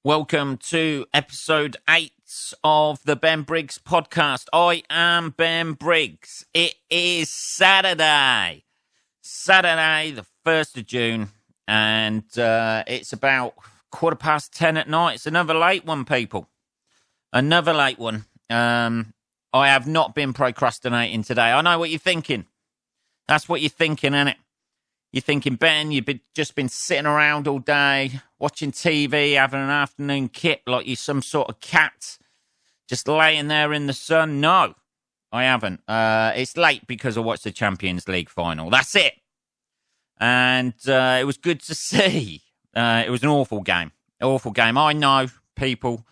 Welcome to episode 8 of the Ben Briggs podcast. I am Ben Briggs. It is Saturday, the 1st of June, and it's about 10:15 at night. It's another late one, people. Another late one. I have not been procrastinating today. I know what you're thinking. That's what you're thinking, innit? You're thinking, Ben, you've just been sitting around all day, watching TV, having an afternoon kip like you're some sort of cat, just laying there in the sun. No, I haven't. It's late because I watched the Champions League final. That's it. And it was good to see. It was an awful game. I know people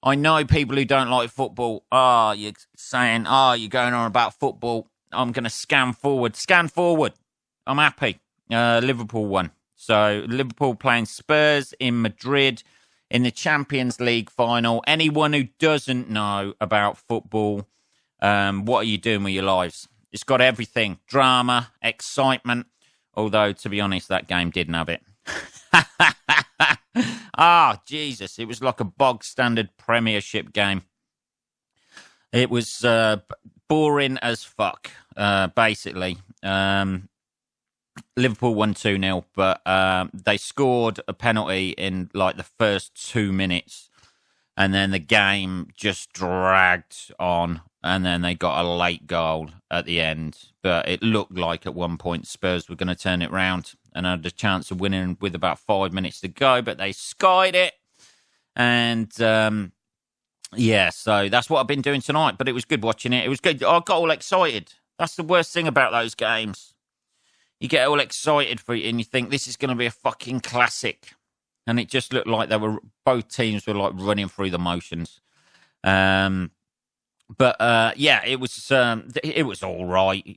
who don't like football. You're saying, you're going on about football. I'm going to scan forward. I'm happy. Liverpool won. So Liverpool playing Spurs in Madrid in the Champions League final. Anyone who doesn't know about football, what are you doing with your lives? It's got everything. Drama, excitement. Although, to be honest, that game didn't have it. Jesus. It was like a bog standard Premiership game. It was boring as fuck, basically. Liverpool won 2-0, but they scored a penalty in like the first 2 minutes, and then the game just dragged on, and then they got a late goal at the end. But it looked like at one point Spurs were going to turn it round and had a chance of winning with about 5 minutes to go, but they skied it. And so that's what I've been doing tonight, but it was good watching it. It was good. I got all excited. That's the worst thing about those games. You get all excited for it and you think this is going to be a fucking classic. And it just looked like both teams were like running through the motions. It was all right,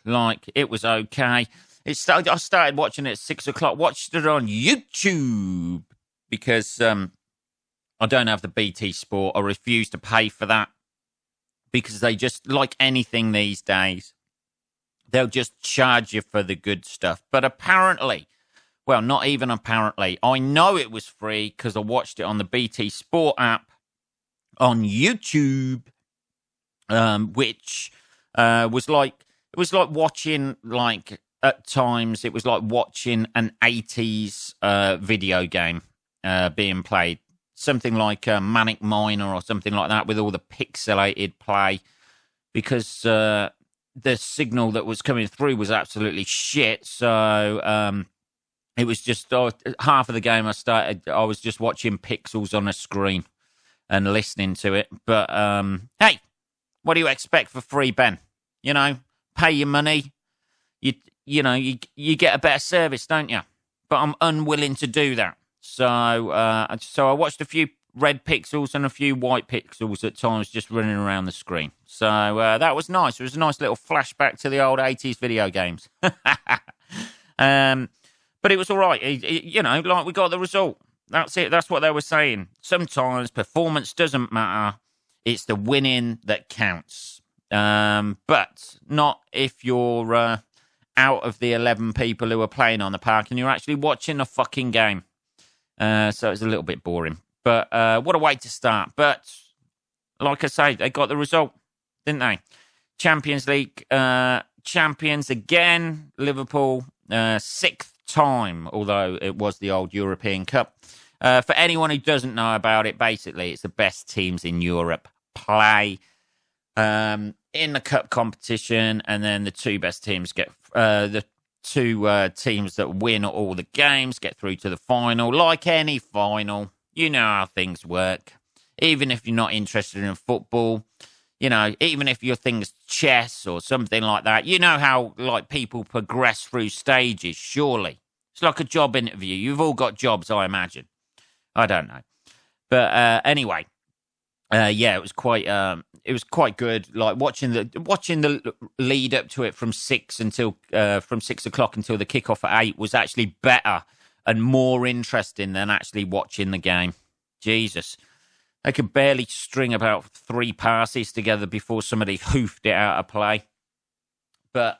like it was okay. I started watching it at 6 o'clock, watched it on YouTube because I don't have the BT Sport. I refuse to pay for that because they just, like anything these days, they'll just charge you for the good stuff. But apparently, well, not even apparently, I know it was free because I watched it on the BT Sport app on YouTube, which was like watching, like, at times, it was like watching an 80s video game being played. Something like Manic Miner or something like that with all the pixelated play, because the signal that was coming through was absolutely shit. So it was just half of the game I was just watching pixels on a screen and listening to it. But hey, what do you expect for free, Ben? Pay your money. You get a better service, don't you? But I'm unwilling to do that. So I watched a few red pixels and a few white pixels at times just running around the screen. So that was nice. It was a nice little flashback to the old 80s video games. But it was all right. Like we got the result. That's it. That's what they were saying. Sometimes performance doesn't matter. It's the winning that counts. But not if you're out of the 11 people who are playing on the park and you're actually watching a fucking game. So it's a little bit boring. But what a way to start. But like I say, they got the result, didn't they? Champions League champions again. Liverpool, 6th time, although it was the old European Cup. For anyone who doesn't know about it, basically, it's the best teams in Europe play in the cup competition, and then the two best teams get the two teams that win all the games get through to the final. Like any final, you know how things work. Even if you're not interested in football, even if your thing's chess or something like that, you know how like people progress through stages, surely. It's like a job interview. You've all got jobs, I imagine. I don't know. But anyway, it was quite good. Like watching the lead up to it from 6 o'clock until the kickoff at 8 was actually better and more interesting than actually watching the game. Jesus. They could barely string about 3 passes together before somebody hoofed it out of play. But,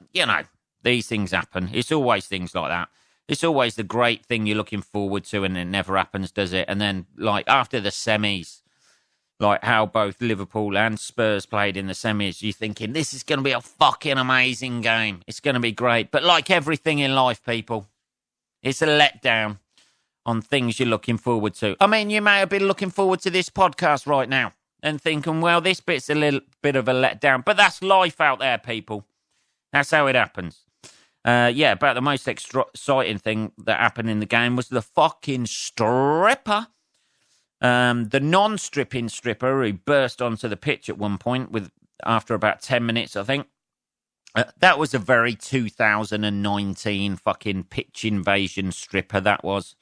these things happen. It's always things like that. It's always the great thing you're looking forward to, and it never happens, does it? And then, like, after the semis, like how both Liverpool and Spurs played in the semis, you're thinking, this is going to be a fucking amazing game. It's going to be great. But like everything in life, people, it's a letdown on things you're looking forward to. I mean, you may have been looking forward to this podcast right now and thinking, well, this bit's a little bit of a letdown. But that's life out there, people. That's how it happens. About the most exciting thing that happened in the game was the fucking stripper. The non-stripping stripper who burst onto the pitch at one point after about 10 minutes, I think. That was a very 2019 fucking pitch invasion stripper, that was.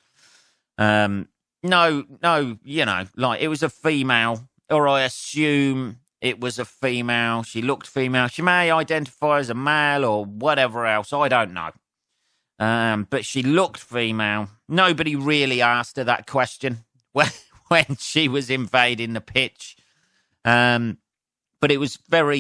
Like, it was a female, or I assume it was a female. She looked female. She may identify as a male or whatever else. I don't know. But she looked female. Nobody really asked her that question when she was invading the pitch. But it was very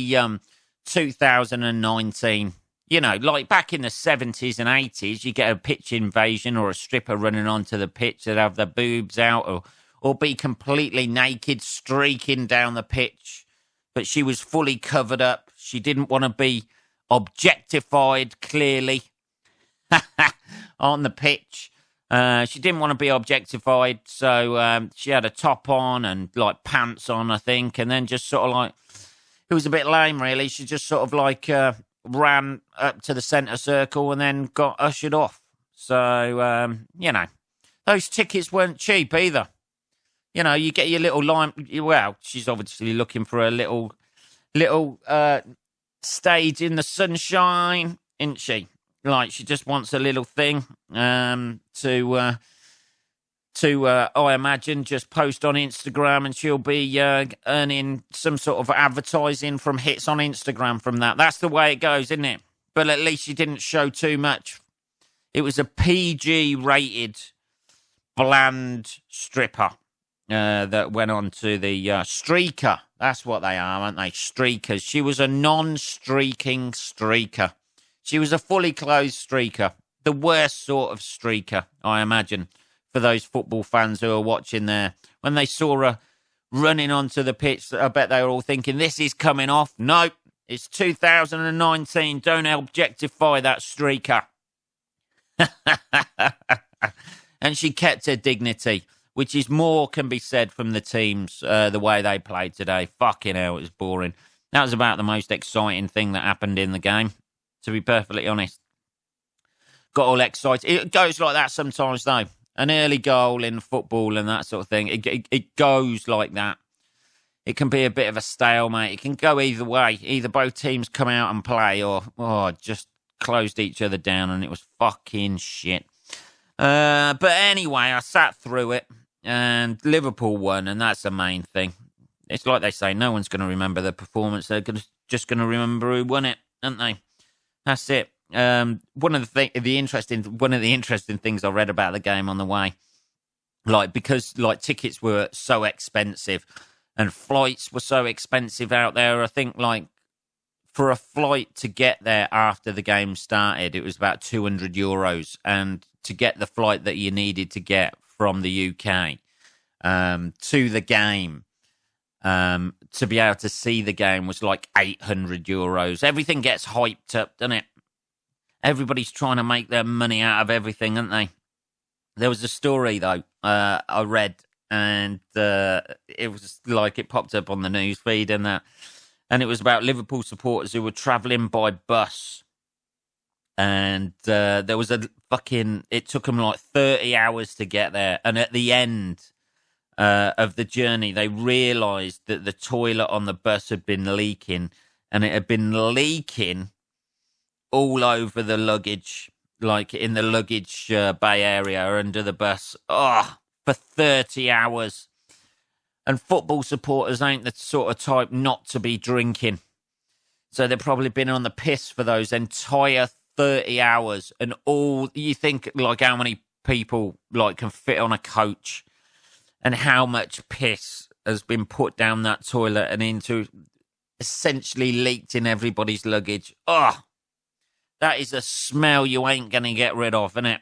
2019. Like back in the 70s and 80s, you get a pitch invasion or a stripper running onto the pitch that have their boobs out or be completely naked, streaking down the pitch. But she was fully covered up. She didn't want to be objectified, clearly, on the pitch. She didn't want to be objectified, so she had a top on and, like, pants on, I think, and then just sort of, like, it was a bit lame, really. She just sort of, like, ran up to the centre circle and then got ushered off. So, those tickets weren't cheap either. You get your little line. Well, she's obviously looking for a little stage in the sunshine, isn't she? Like, she just wants a little thing to I imagine, just post on Instagram, and she'll be earning some sort of advertising from hits on Instagram from that. That's the way it goes, isn't it? But at least she didn't show too much. It was a PG-rated, bland stripper. That went on to the streaker. That's what they are, aren't they? Streakers. She was a non-streaking streaker. She was a fully clothed streaker. The worst sort of streaker, I imagine, for those football fans who are watching there. When they saw her running onto the pitch, I bet they were all thinking, this is coming off. Nope, it's 2019. Don't objectify that streaker. And she kept her dignity, which is more can be said from the teams, the way they played today. Fucking hell, it was boring. That was about the most exciting thing that happened in the game, to be perfectly honest. Got all excited. It goes like that sometimes, though. An early goal in football and that sort of thing, it goes like that. It can be a bit of a stalemate. It can go either way. Either both teams come out and play or just closed each other down, and it was fucking shit. But anyway, I sat through it. And Liverpool won, and that's the main thing. It's like they say, no one's going to remember the performance. They're just going to remember who won it, aren't they? That's it. One of the interesting things I read about the game on the way, because tickets were so expensive and flights were so expensive out there. I think for a flight to get there after the game started, it was about €200, and to get the flight that you needed to get from the UK to the game, to be able to see the game was like €800. Everything gets hyped up, doesn't it? Everybody's trying to make their money out of everything, aren't they? There was a story, though, I read, and it was like it popped up on the news feed and that, and it was about Liverpool supporters who were travelling by bus. And there was it took them like 30 hours to get there. And at the end of the journey, they realised that the toilet on the bus had been leaking. And it had been leaking all over the luggage, like in the luggage bay area under the bus. For 30 hours. And football supporters ain't the sort of type not to be drinking. So they've probably been on the piss for those entire 30 hours, and all you think, like, how many people can fit on a coach, and how much piss has been put down that toilet and into essentially leaked in everybody's luggage. That is a smell you ain't gonna get rid of, isn't it?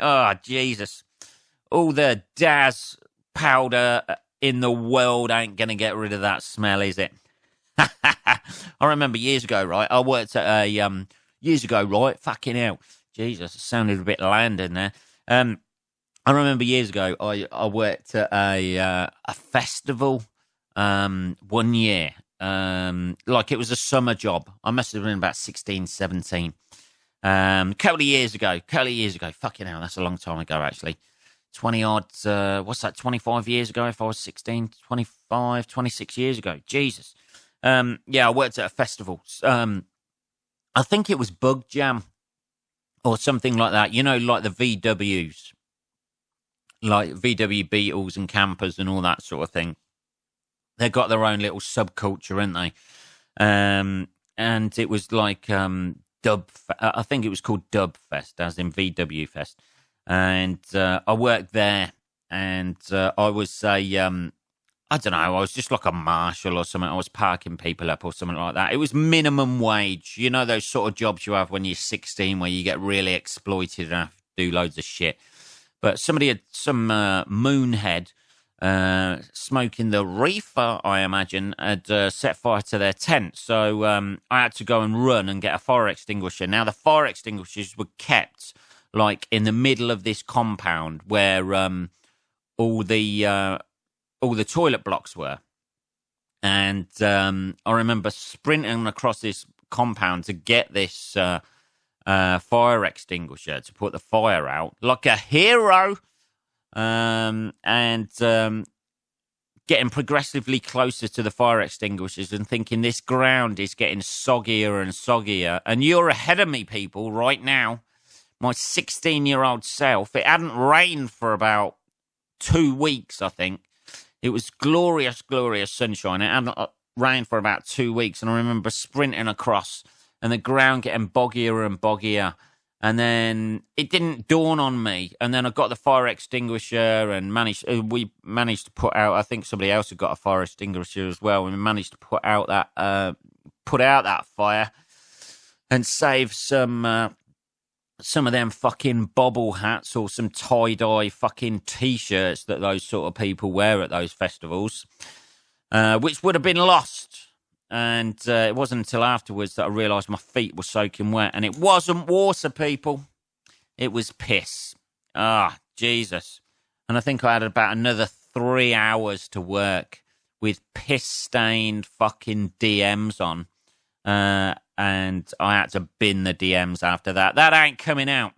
Oh, Jesus. All the Daz powder in the world ain't going to get rid of that smell, is it? I remember years ago, right? I worked at a, years ago, right? Fucking hell. Jesus, it sounded a bit land in there. I remember years ago, I worked at a festival, 1 year. Like it was a summer job. I must have been about 16, 17. Couple of years ago. Fucking hell, that's a long time ago, actually. 20 odd, what's that, 25 years ago if I was 16, 25, 26 years ago. Jesus. Yeah, I worked at a festival. I think it was Bug Jam or something like that. You know, like the VWs, like VW Beetles and campers and all that sort of thing. They've got their own little subculture, haven't they? And it was like I think it was called Dub Fest, as in VW Fest. And I worked there, and I was I don't know, I was just like a marshal or something. I was parking people up or something like that. It was minimum wage. You know those sort of jobs you have when you're 16 where you get really exploited and have to do loads of shit. But somebody had some moonhead smoking the reefer, I imagine, had set fire to their tent. So I had to go and run and get a fire extinguisher. Now, the fire extinguishers were kept like in the middle of this compound where all the toilet blocks were. And I remember sprinting across this compound to get this fire extinguisher to put the fire out like a hero. And getting progressively closer to the fire extinguishers and thinking this ground is getting soggier and soggier. And you're ahead of me, people, right now. My 16-year-old self. It hadn't rained for about 2 weeks, I think. It was glorious, glorious sunshine. It hadn't rained for about 2 weeks. And I remember sprinting across and the ground getting boggier and boggier. And then it didn't dawn on me. And then I got the fire extinguisher and we managed to put out, I think somebody else had got a fire extinguisher as well. And we managed to put out that fire and save some of them fucking bobble hats or some tie-dye fucking T-shirts that those sort of people wear at those festivals, which would have been lost. And it wasn't until afterwards that I realised my feet were soaking wet. And it wasn't water, people. It was piss. Ah, Jesus. And I think I had about another 3 hours to work with piss-stained fucking DMs on. And I had to bin the DMs after that. That ain't coming out.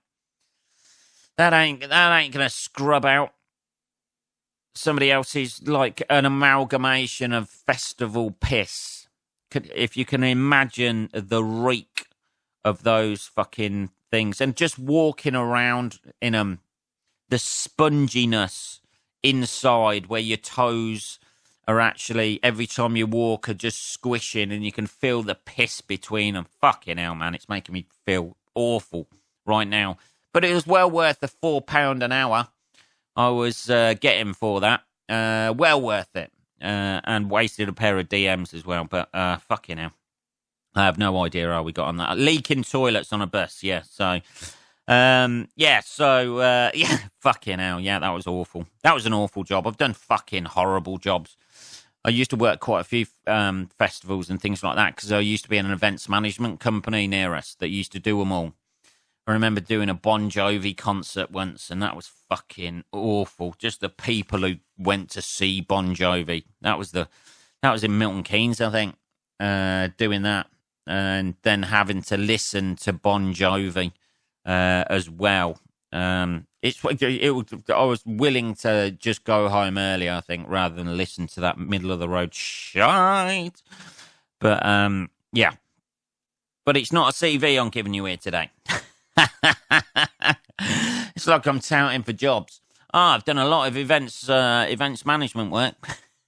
That ain't going to scrub out somebody else's, like, an amalgamation of festival piss. If you can imagine the reek of those fucking things and just walking around in the sponginess inside where your toes are actually, every time you walk, are just squishing and you can feel the piss between them. Fucking hell, man. It's making me feel awful right now. But it was well worth the £4 an hour I was getting for that. Well worth it. And wasted a pair of DMs as well. But fucking hell. I have no idea how we got on that. Leaking toilets on a bus, yeah. So, yeah, fucking hell. Yeah, that was awful. That was an awful job. I've done fucking horrible jobs. I used to work quite a few festivals and things like that because I used to be in an events management company near us that used to do them all. I remember doing a Bon Jovi concert once, and that was fucking awful. Just the people who went to see Bon Jovi. That was in Milton Keynes, I think, doing that. And then having to listen to Bon Jovi as well. I was willing to just go home early, I think, rather than listen to that middle of the road shite. But yeah, but it's not a CV I'm giving you here today. It's like I'm touting for jobs. I've done a lot of events management work.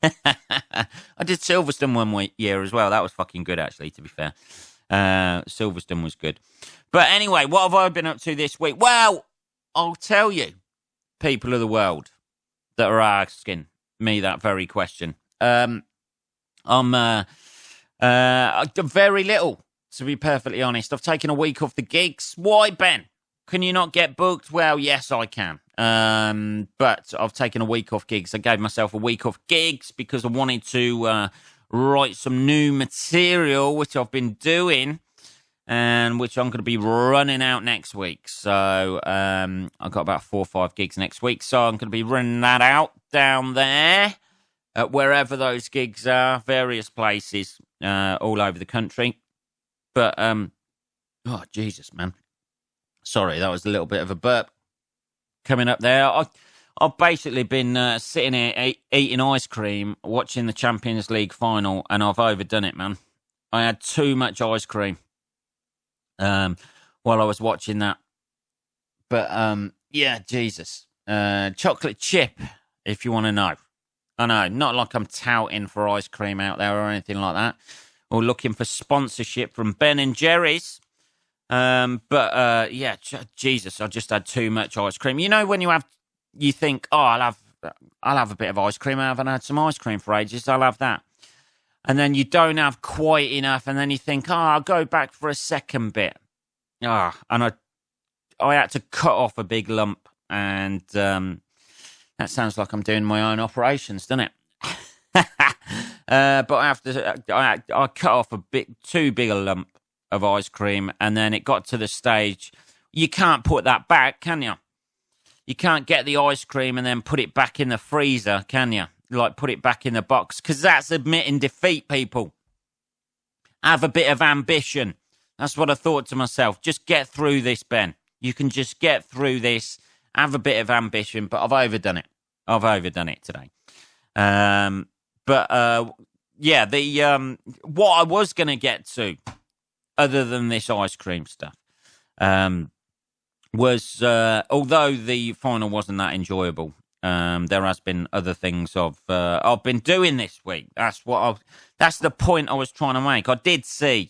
I did Silverstone one year as well. That was fucking good, actually, to be fair. Silverstone was good. But anyway, what have I been up to this week? Well, I'll tell you, people of the world that are asking me that very question. I'm very little, to be perfectly honest. I've taken a week off the gigs. Why, Ben? Can you not get booked? Well, yes, I can. But I've taken a week off gigs. I gave myself a week off gigs because I wanted to write some new material, which I've been doing, and which I'm going to be running out next week. So I've got about 4 or 5 gigs next week. So I'm going to be running that out down there, wherever those gigs are, various places all over the country. But, oh, Jesus, man. Sorry, that was a little bit of a burp coming up there. I've basically been sitting here eating ice cream, watching the Champions League final, and I've overdone it, man. I had too much ice cream while I was watching that. But, yeah, Jesus. Chocolate chip, if you want to know. I know, not like I'm touting for ice cream out there or anything like that, or looking for sponsorship from Ben and Jerry's. But yeah, Jesus, I just had too much ice cream. You know, when you think, oh, I'll have a bit of ice cream. I haven't had some ice cream for ages. I'll have that. And then you don't have quite enough. And then you think, oh, I'll go back for a second bit. And I had to cut off a big lump. And, that sounds like I'm doing my own operations, doesn't it? But I cut off a bit too big a lump of ice cream, and then it got to the stage you can't put that back, can you? You can't get the ice cream and then put it back in the freezer, can you? Like, put it back in the box, because that's admitting defeat, people. Have a bit of ambition. That's what I thought to myself. Just get through this, Ben. You can just get through this. Have a bit of ambition, but I've overdone it. I've overdone it today. Yeah, what I was going to get to, other than this ice cream stuff, was, although the final wasn't that enjoyable, there has been other things I've been doing this week. That's the point I was trying to make. I did see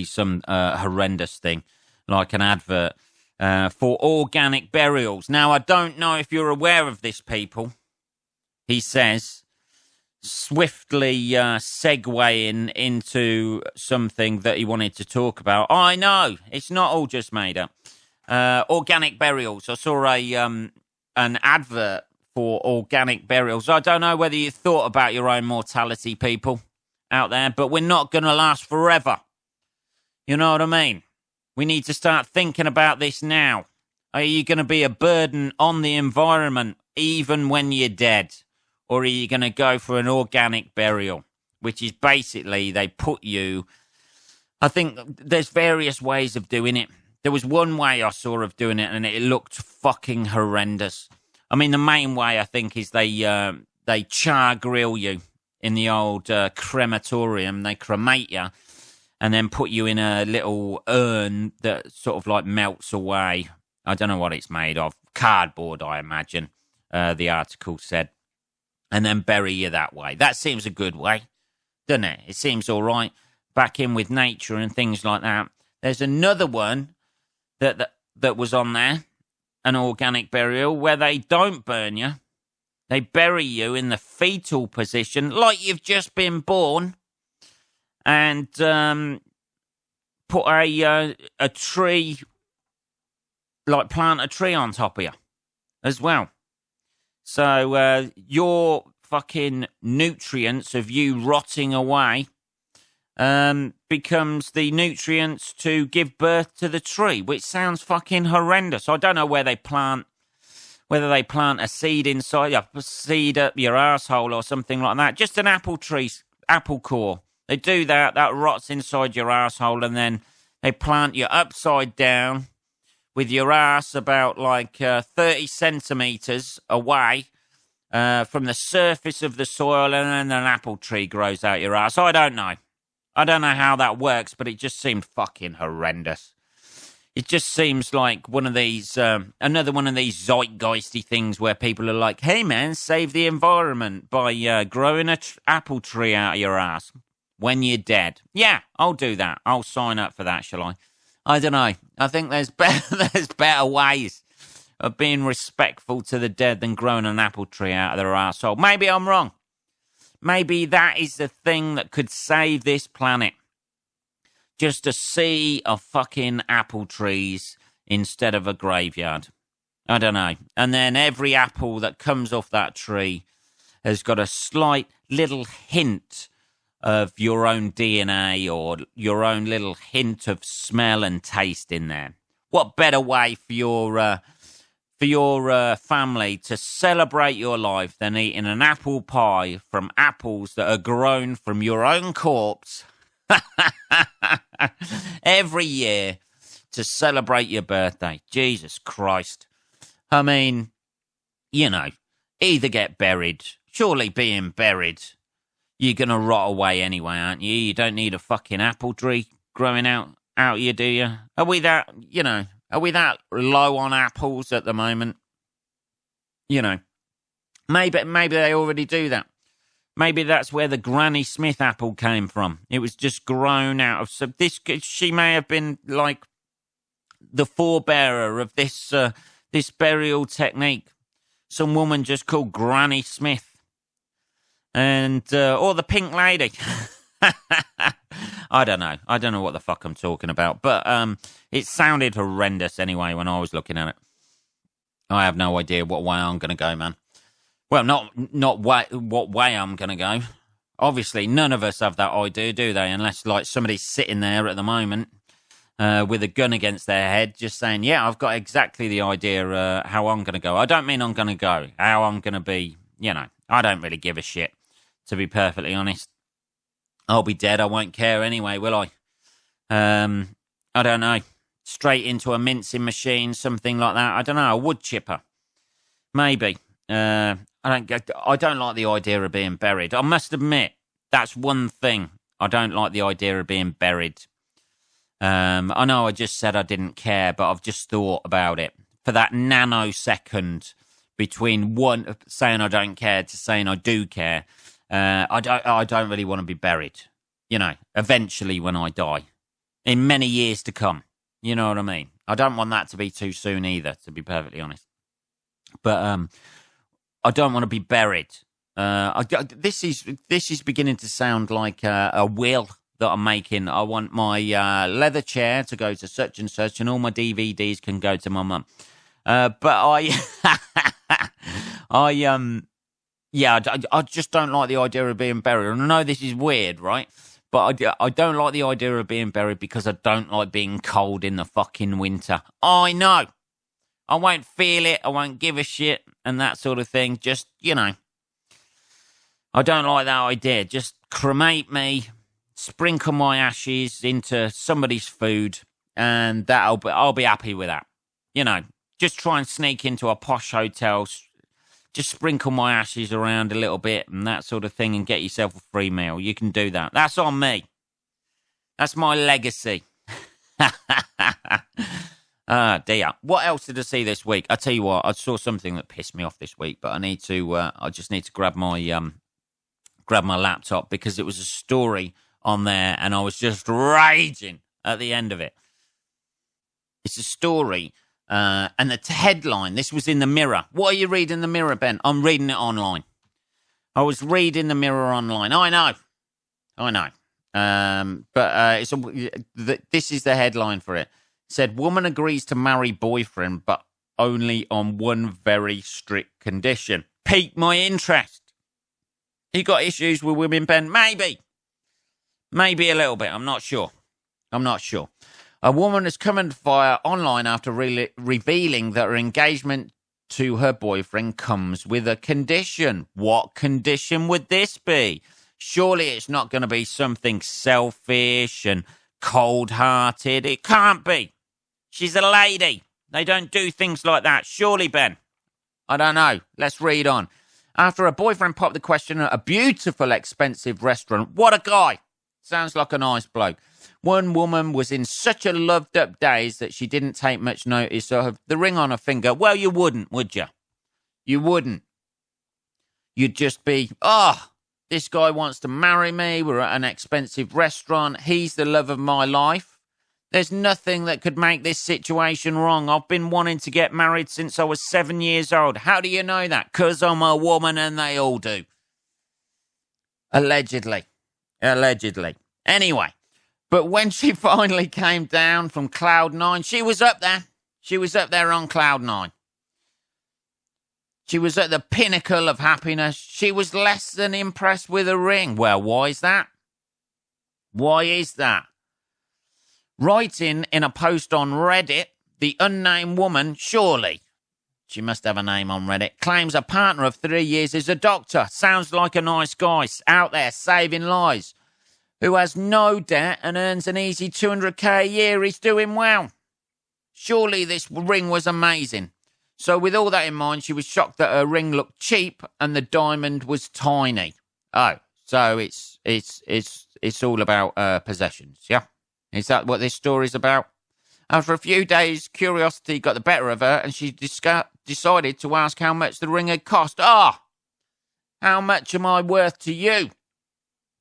some horrendous thing, like an advert for organic burials. Now, I don't know if you're aware of this, people. He says, swiftly segueing into something that he wanted to talk about. I know, it's not all just made up. Organic burials. I saw an advert for organic burials. I don't know whether you thought about your own mortality, people out there, but we're not going to last forever. You know what I mean? We need to start thinking about this now. Are you going to be a burden on the environment even when you're dead? Or are you going to go for an organic burial, which is basically they put you... I think there's various ways of doing it. There was one way I saw of doing it, and it looked fucking horrendous. I mean, the main way, I think, is they char grill you in the old crematorium. They cremate you and then put you in a little urn that sort of like melts away. I don't know what it's made of. Cardboard, I imagine, the article said. And then bury you that way. That seems a good way, doesn't it? It seems all right. Back in with nature and things like that. There's another one that was on there, an organic burial, where they don't burn you. They bury you in the fetal position, like you've just been born, and put a tree, like plant a tree on top of you as well. So your fucking nutrients of you rotting away becomes the nutrients to give birth to the tree, which sounds fucking horrendous. I don't know whether they plant a seed inside, a seed up your arsehole or something like that. Just an apple core. They do that rots inside your arsehole, and then they plant you upside down with your ass about like 30 centimetres away from the surface of the soil, and then an apple tree grows out your ass. I don't know how that works, but it just seemed fucking horrendous. It just seems like one of these, another one of these zeitgeisty things where people are like, hey man, save the environment by growing an apple tree out of your ass when you're dead. Yeah, I'll do that. I'll sign up for that, shall I? I don't know. I think there's better ways of being respectful to the dead than growing an apple tree out of their arsehole. Maybe I'm wrong. Maybe that is the thing that could save this planet. just a sea of fucking apple trees instead of a graveyard. I don't know. And then every apple that comes off that tree has got a slight little hint of your own DNA or your own little hint of smell and taste in there. What better way for your family to celebrate your life than eating an apple pie from apples that are grown from your own corpse every year to celebrate your birthday? Jesus Christ. I mean, you know, either get buried. Surely being buried, you're going to rot away anyway, aren't you? You don't need a fucking apple tree growing out you, do you? Are we that low on apples at the moment? You know, maybe they already do that. Maybe that's where the Granny Smith apple came from. It was just grown out of she may have been like the forebearer of this burial technique. Some woman just called Granny Smith. And, or the Pink Lady. I don't know what the fuck I'm talking about. But it sounded horrendous anyway when I was looking at it. I have no idea what way I'm going to go, man. Well, not what way I'm going to go. Obviously, none of us have that idea, do they? Unless, like, somebody's sitting there at the moment with a gun against their head just saying, yeah, I've got exactly the idea how I'm going to go. I don't mean I'm going to go. How I'm going to be, you know, I don't really give a shit, to be perfectly honest. I'll be dead. I won't care anyway, will I? I don't know. Straight into a mincing machine, something like that. I don't know. A wood chipper. Maybe. I don't like the idea of being buried. I must admit, that's one thing. I don't like the idea of being buried. I know I just said I didn't care, but I've just thought about it. For that nanosecond between one saying I don't care to saying I do care, I don't really want to be buried. You know, eventually when I die. In many years to come. You know what I mean? I don't want that to be too soon either, to be perfectly honest. But I don't want to be buried. This is beginning to sound like a will that I'm making. I want my leather chair to go to such and such, and all my DVDs can go to my mum. But I just don't like the idea of being buried. And I know this is weird, right? But I don't like the idea of being buried because I don't like being cold in the fucking winter. I know. I won't feel it. I won't give a shit and that sort of thing. Just, you know, I don't like that idea. Just cremate me, sprinkle my ashes into somebody's food, and I'll be happy with that. You know, just try and sneak into a posh hotel, just sprinkle my ashes around a little bit and that sort of thing and get yourself a free meal. You can do that. That's on me. That's my legacy. Dear. What else did I see this week? I tell you what, I saw something that pissed me off this week, but I just need to grab my laptop because it was a story on there and I was just raging at the end of it. It's a story. And the headline, this was in the Mirror. What are you reading in the Mirror, Ben? I'm reading it online. I was reading the Mirror online. I know. This is the headline for it. It said, woman agrees to marry boyfriend, but only on one very strict condition. Piqued my interest. You got issues with women, Ben? Maybe a little bit. I'm not sure. A woman has come under fire online after revealing that her engagement to her boyfriend comes with a condition. What condition would this be? Surely it's not going to be something selfish and cold-hearted. It can't be. She's a lady. They don't do things like that. Surely, Ben. I don't know. Let's read on. After her boyfriend popped the question at a beautiful, expensive restaurant. What a guy. Sounds like a nice bloke. One woman was in such a loved-up daze that she didn't take much notice of the ring on her finger. Well, you wouldn't, would you? You wouldn't. You'd just be, this guy wants to marry me. We're at an expensive restaurant. He's the love of my life. There's nothing that could make this situation wrong. I've been wanting to get married since I was 7 years old. How do you know that? 'Cause I'm a woman and they all do. Allegedly. Anyway. But when she finally came down from cloud 9, she was up there. She was up there on cloud 9. She was at the pinnacle of happiness. She was less than impressed with a ring. Well, why is that? Why is that? Writing in a post on Reddit, the unnamed woman, surely, she must have a name on Reddit, claims a partner of 3 years is a doctor. Sounds like a nice guy out there saving lives, who has no debt and earns an easy 200k a year. He's doing well. Surely this ring was amazing. So with all that in mind, she was shocked that her ring looked cheap and the diamond was tiny. Oh, so it's all about possessions, yeah? Is that what this story's about? After a few days, curiosity got the better of her and she decided to ask how much the ring had cost. How much am I worth to you,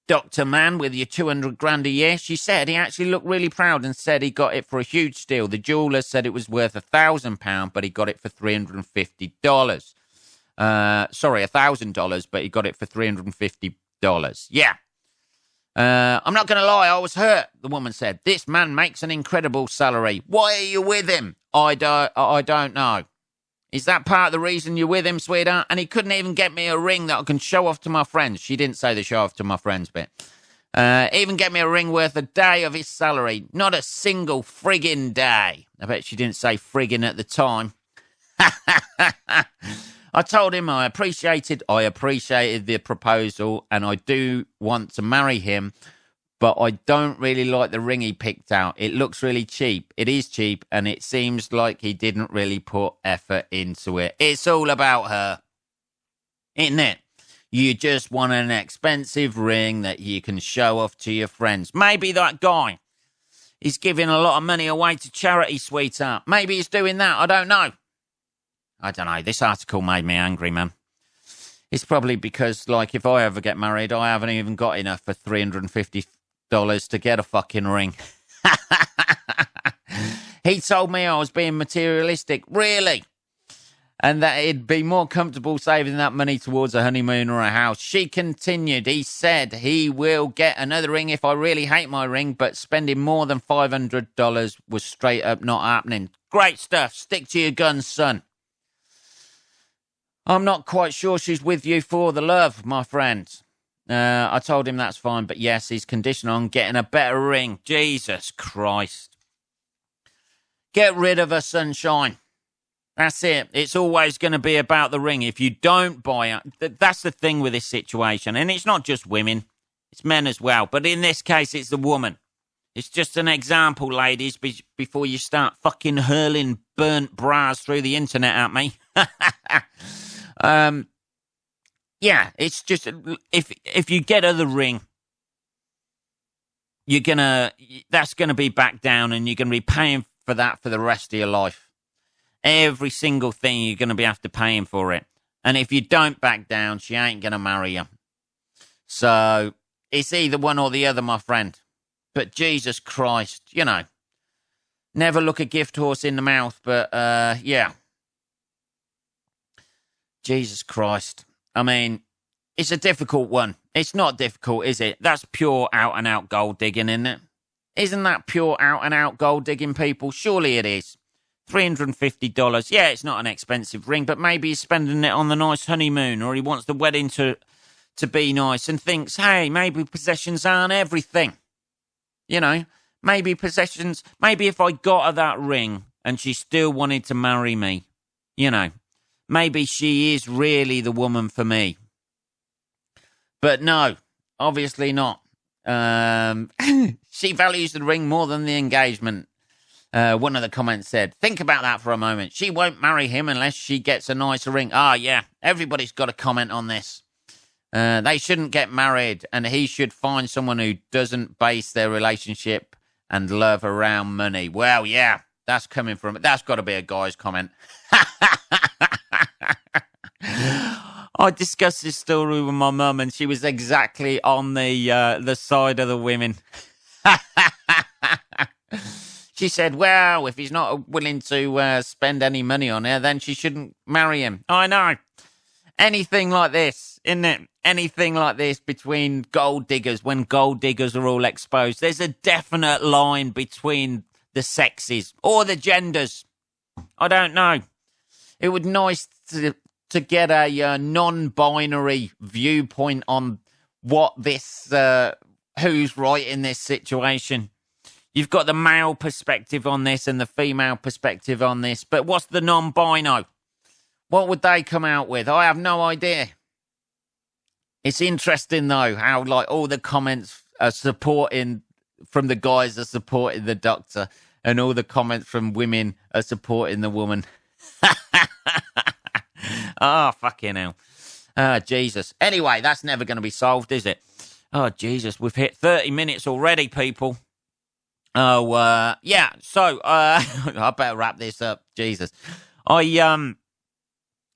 Dr. Man, with your 200 grand a year? She said. He actually looked really proud and said he got it for a huge steal. The jeweller said it was worth £1,000, but he got it for $350. Sorry, $1,000, but he got it for $350. Yeah. I'm not going to lie, I was hurt, the woman said. This man makes an incredible salary. Why are you with him? I don't know. Is that part of the reason you're with him, sweetheart? And he couldn't even get me a ring that I can show off to my friends. She didn't say the show off to my friends bit. Even get me a ring worth a day of his salary. Not a single friggin' day. I bet she didn't say friggin' at the time. I told him I appreciated the proposal and I do want to marry him, but I don't really like the ring he picked out. It looks really cheap. It is cheap, and it seems like he didn't really put effort into it. It's all about her, isn't it? You just want an expensive ring that you can show off to your friends. Maybe that guy is giving a lot of money away to charity, sweetheart. Maybe he's doing that. I don't know. This article made me angry, man. It's probably because, like, if I ever get married, I haven't even got enough for $350 to get a fucking ring. He told me I was being materialistic. Really? And that it'd be more comfortable saving that money towards a honeymoon or a house. She continued. He said he will get another ring if I really hate my ring, but spending more than $500 was straight up not happening. Great stuff. Stick to your guns, son. I'm not quite sure she's with you for the love, my friend. I told him that's fine, but yes, he's conditional on getting a better ring. Jesus Christ. Get rid of her, sunshine. That's it. It's always going to be about the ring. If you don't buy it, that's the thing with this situation. And it's not just women, it's men as well. But in this case, it's the woman. It's just an example, ladies, before you start fucking hurling burnt bras through the internet at me. Yeah, it's just, if you get her the ring, that's gonna be back down, and you're gonna be paying for that for the rest of your life. Every single thing you're gonna be after paying for it. And if you don't back down, she ain't gonna marry you. So it's either one or the other, my friend. But Jesus Christ, never look a gift horse in the mouth. But yeah. Jesus Christ. I mean, it's a difficult one. It's not difficult, is it? That's pure out-and-out gold digging, isn't it? Isn't that pure out-and-out gold digging, people? Surely it is. $350. Yeah, it's not an expensive ring, but maybe he's spending it on the nice honeymoon, or he wants the wedding to be nice and thinks, hey, maybe possessions aren't everything. Maybe if I got her that ring and she still wanted to marry me, maybe she is really the woman for me. But no, obviously not. She values the ring more than the engagement. One of the comments said, think about that for a moment. She won't marry him unless she gets a nicer ring. Yeah, everybody's got a comment on this. They shouldn't get married, and he should find someone who doesn't base their relationship and love around money. Well, yeah, that's got to be a guy's comment. I discussed this story with my mum, and she was exactly on the side of the women. She said, well, if he's not willing to spend any money on her, then she shouldn't marry him. I know. Anything like this, isn't it? Anything like this between gold diggers, when gold diggers are all exposed. There's a definite line between the sexes or the genders. I don't know. It would be nice to get a non-binary viewpoint on what this, who's right in this situation. You've got the male perspective on this and the female perspective on this, but what's the non-bino? What would they come out with? I have no idea. It's interesting, though, how like all the comments are supporting from the guys are supporting the doctor and all the comments from women are supporting the woman. Oh, fucking hell. Oh, Jesus. Anyway, that's never going to be solved, is it? Oh, Jesus. We've hit 30 minutes already, people. Oh, yeah. So, I better wrap this up. Jesus.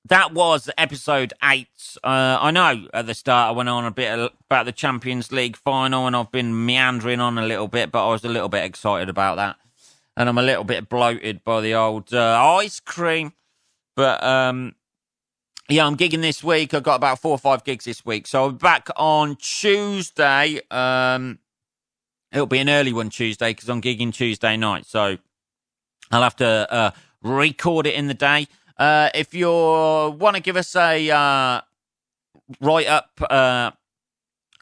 That was episode 8. I know at the start I went on a bit about the Champions League final and I've been meandering on a little bit, but I was a little bit excited about that. And I'm a little bit bloated by the old ice cream. But, yeah, I'm gigging this week. I've got about 4 or 5 gigs this week. So I'll be back on Tuesday. It'll be an early one Tuesday because I'm gigging Tuesday night. So I'll have to record it in the day. If you want to give us a write-up, a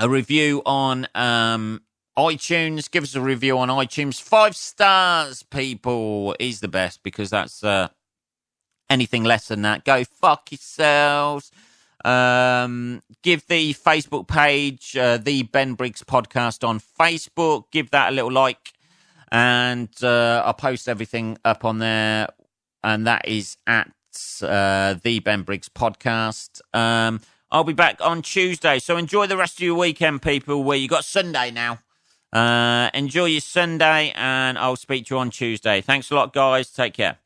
review on iTunes, give us a review on iTunes. 5 stars, people, is the best because that's anything less than that. Go fuck yourselves. Give the Facebook page, the Ben Briggs podcast on Facebook. Give that a little like. And I'll post everything up on there. And that is at the Ben Briggs podcast. I'll be back on Tuesday. So enjoy the rest of your weekend, people, where you got Sunday now. Enjoy your Sunday, and I'll speak to you on Tuesday. Thanks a lot, guys. Take care.